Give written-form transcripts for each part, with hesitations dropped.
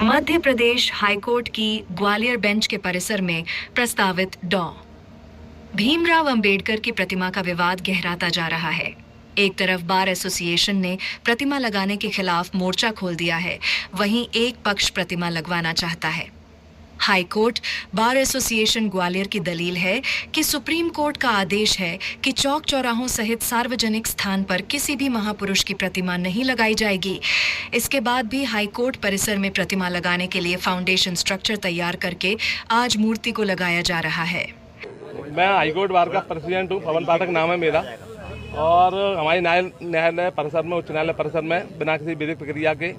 Madhya Pradesh high court की Gwalior bench के परिसर में प्रस्तावित डॉ. भीमराव अंबेडकर की प्रतिमा का विवाद गहराता जा रहा है। एक तरफ बार एसोसिएशन ने प्रतिमा लगाने के खिलाफ मोर्चा खोल दिया है, वहीं एक पक्ष प्रतिमा लगवाना चाहता है। High court bar association Gwalior की दलील है कि सुप्रीम कोर्ट का आदेश है कि चौक चौराहों सहित सार्वजनिक स्थान पर किसी भी महापुरुष की प्रतिमा नहीं लगाई जाएगी। इसके बाद भी हाई कोर्ट परिसर में प्रतिमा लगाने के लिए फाउंडेशन स्ट्रक्चर तैयार करके आज मूर्ति को लगाया जा रहा है। मैं हाईकोर्ट बार का प्रेसिडेंट हूँ, पवन पाठक नाम है मेरा, और हमारे न्यायालय परिसर में, उच्च न्यायालय परिसर में बिना किसी विधिक प्रक्रिया के,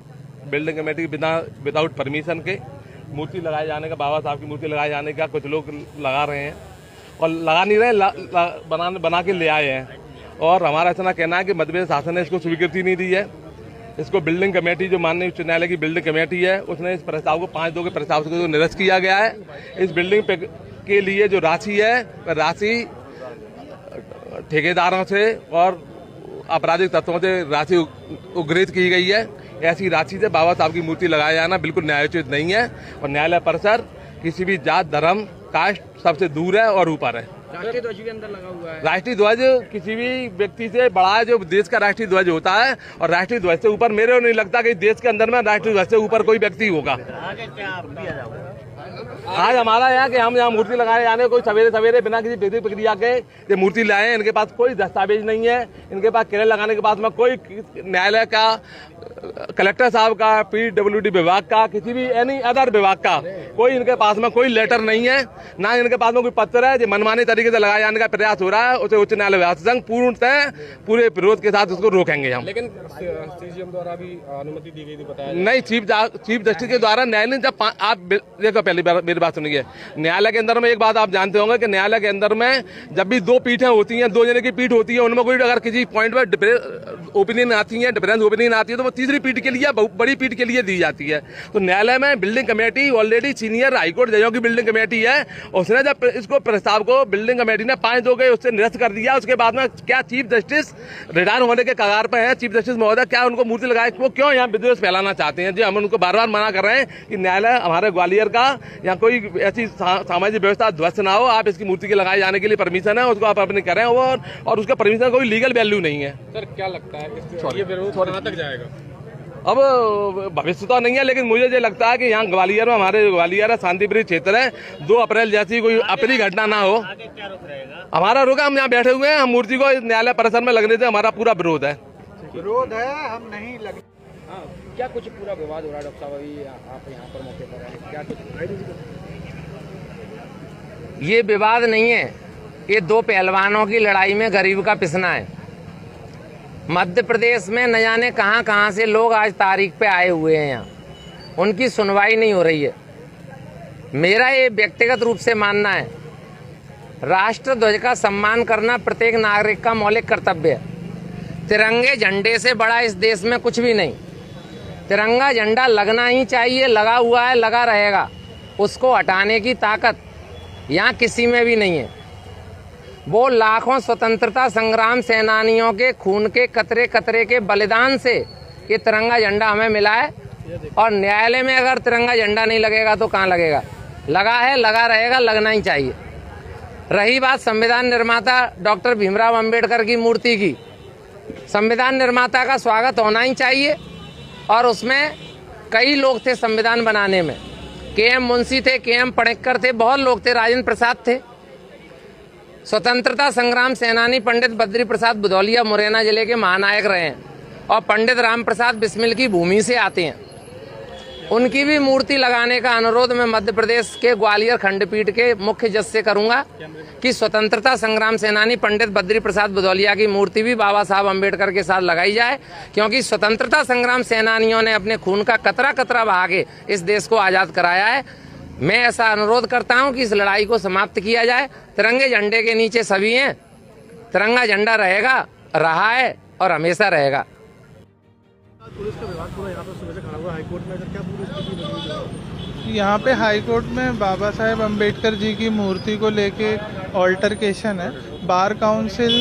बिल्डिंग कमेटी के विदाउट परमिशन के मूर्ति लगाए जाने का, बाबा साहब की मूर्ति लगाए जाने का कुछ लोग लगा रहे हैं और लगा नहीं रहे, बना के ले आए हैं। और हमारा ऐसा कहना है कि मध्य प्रदेश शासन ने इसको स्वीकृति नहीं दी है। इसको बिल्डिंग कमेटी, जो माननीय उच्च न्यायालय की बिल्डिंग कमेटी है, उसने इस प्रस्ताव को 5-2 के प्रस्ताव को निरस्त किया गया है। इस बिल्डिंग के लिए जो राशि है, वह राशि ठेकेदारों से और आपराधिक तत्वों से राशि उग्रित की गई है। ऐसी राशि से बाबा साहब की मूर्ति लगाया जाना बिल्कुल न्यायोचित नहीं है और न्यायालय परिसर किसी भी जात, धर्म, कास्ट सबसे दूर है और ऊपर है। राष्ट्रीय ध्वज भी अंदर लगा हुआ है। राष्ट्रीय ध्वज किसी भी व्यक्ति से बड़ा है। जो देश का राष्ट्रीय ध्वज होता है, और राष्ट्रीय ध्वज से ऊपर मेरे को नहीं लगता कि देश के अंदर में राष्ट्रीय ध्वज से ऊपर कोई व्यक्ति होगा। आज हमारा यहाँ कि हम यहाँ मूर्ति लगाने जाने, कोई सवेरे बिना किसी विधिक प्रक्रिया के ये मूर्ति लाए। इनके पास कोई दस्तावेज नहीं है, इनके पास किराए लगाने के बाद में कोई न्यायालय का, कलेक्टर साहब का, PWD विभाग का, किसी भी एनी अदर विभाग का कोई इनके पास में कोई लेटर नहीं है, ना इनके पास में कोई पत्र है। जो मनमानी तरीके से लगाए जाने का प्रयास हो रहा है, उसे उच्च न्यायालय संघ पूर्णतः पूरे विरोध के साथ उसको रोकेंगे हम। लेकिन CJM द्वारा भी अनुमति दी गई थी, बताया नहीं। चीफ जस्टिस के द्वारा न्यायालय जब आप देखो, पहली बार मेरी बात सुनिए, न्यायालय के अंदर में एक बात आप जानते होंगे कि न्यायालय के अंदर में जब भी 2 पीठें होती हैं, 2 जने की पीठ होती है, उनमें कोई अगर किसी पॉइंट पर ओपिनियन आती है, डिफरेंस ओपिनियन आती है, तो वो तीसरी पीठ के लिए, बड़ी पीठ के लिए दी जाती है। तो न्यायालय में building committee already senior high court जजों की बिल्डिंग कमेटी है। उसने जब इसको प्रस्ताव को बिल्डिंग कमेटी ने 5-2 के उससे निरस्त कर दिया, उसके बाद में क्या चीफ जस्टिस रिटायर होने के कगार पर है, चीफ जस्टिस महोदय क्या उनको मूर्ति लगाए, वो क्यों यहाँ विद्वेष फैलाना चाहते हैं? जी, हम उनको बार बार मना कर रहे हैं कि न्यायालय हमारे ग्वालियर का या कोई ऐसी सामाजिक व्यवस्था ध्वस्त ना हो। आप इसकी मूर्ति के लगाए जाने के लिए परमिशन है, उसको आप अपने करें, और उसका परमिशन कोई लीगल वैल्यू नहीं है। सर, क्या लगता है ये विरोध कहाँ तक जाएगा? अब भविष्य तो नहीं है, लेकिन मुझे ये लगता है कि यहाँ ग्वालियर में, हमारे ग्वालियर शांतिप्रिय क्षेत्र है, 2 अप्रैल जैसी कोई अप्रिय घटना ना हो। हमारा रुका, हम यहाँ बैठे हुए हैं, हम मूर्ति को न्यायालय परिसर में लगने से हमारा पूरा विरोध है। हम नहीं लगे। क्या कुछ पूरा विवाद हो रहा है डॉक्टर साहब? अभी आप यहाँ पर मौके पर हैं, क्या कुछ? ये विवाद नहीं है, ये 2 पहलवानों की लड़ाई में गरीब का पिसना है। मध्य प्रदेश में न जाने कहां से लोग आज तारीख पे आए हुए हैं, यहाँ उनकी सुनवाई नहीं हो रही है। मेरा ये व्यक्तिगत रूप से मानना है, राष्ट्र ध्वज का सम्मान करना प्रत्येक नागरिक का मौलिक कर्तव्य है। तिरंगे झंडे से बड़ा इस देश में कुछ भी नहीं। तिरंगा झंडा लगना ही चाहिए, लगा हुआ है, लगा रहेगा। उसको हटाने की ताकत यहाँ किसी में भी नहीं है। वो लाखों स्वतंत्रता संग्राम सेनानियों के खून के कतरे कतरे के बलिदान से ये तिरंगा झंडा हमें मिला है, और न्यायालय में अगर तिरंगा झंडा नहीं लगेगा तो कहाँ लगेगा? लगा है, लगा रहेगा, लगना ही चाहिए। रही बात संविधान निर्माता डॉक्टर भीमराव अंबेडकर की मूर्ति की, संविधान निर्माता का स्वागत होना ही चाहिए, और उसमें कई लोग थे संविधान बनाने में। KM मुंशी थे, KM पणेकर थे, बहुत लोग थे, राजेंद्र प्रसाद थे। स्वतंत्रता संग्राम सेनानी पंडित बद्री प्रसाद बुदौलिया मुरैना जिले के महानायक रहे हैं, और पंडित राम प्रसाद बिस्मिल की भूमि से आते हैं। उनकी भी मूर्ति लगाने का अनुरोध मैं मध्य प्रदेश के ग्वालियर खंडपीठ के मुख्य जज से करूंगा कि स्वतंत्रता संग्राम सेनानी पंडित बद्री प्रसाद बुदौलिया की मूर्ति भी बाबा साहब अम्बेडकर के साथ लगाई जाए, क्योंकि स्वतंत्रता संग्राम सेनानियों ने अपने खून का कतरा कतरा बहा के इस देश को आज़ाद कराया है। मैं ऐसा अनुरोध करता हूं कि इस लड़ाई को समाप्त किया जाए। तिरंगे झंडे के नीचे सभी हैं, तिरंगा झंडा रहेगा, रहा है और हमेशा रहेगा। पुलिस का विवाद पूरा यहाँ पर सुबह से खड़ा हुआ हाईकोर्ट में, क्या पूरी स्थिति बनी? यहाँ पे हाईकोर्ट में बाबा साहेब अम्बेडकर जी की मूर्ति को लेके ऑल्टरकेशन है। बार काउंसिल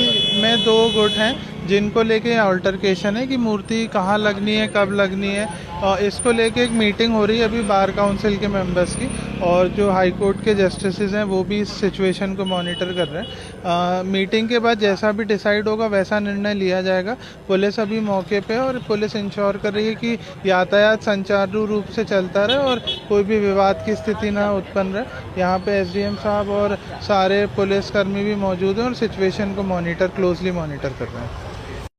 में 2 गुट हैं जिनको लेके अल्टरकेशन है कि मूर्ति कहाँ लगनी है, कब लगनी है। और इसको लेके एक मीटिंग हो रही है अभी बार काउंसिल के मेंबर्स की, और जो हाई कोर्ट के जस्टिसेस हैं वो भी इस सिचुएशन को मॉनिटर कर रहे हैं। मीटिंग के बाद जैसा भी डिसाइड होगा वैसा निर्णय लिया जाएगा। पुलिस अभी मौके पे है और पुलिस इंश्योर कर रही है कि यातायात सुचारू रूप से चलता रहे और कोई भी विवाद की स्थिति ना उत्पन्न रहे। यहाँ पे एसडीएम साहब और सारे पुलिसकर्मी भी मौजूद हैं और सिचुएशन को क्लोजली मॉनिटर कर रहे हैं।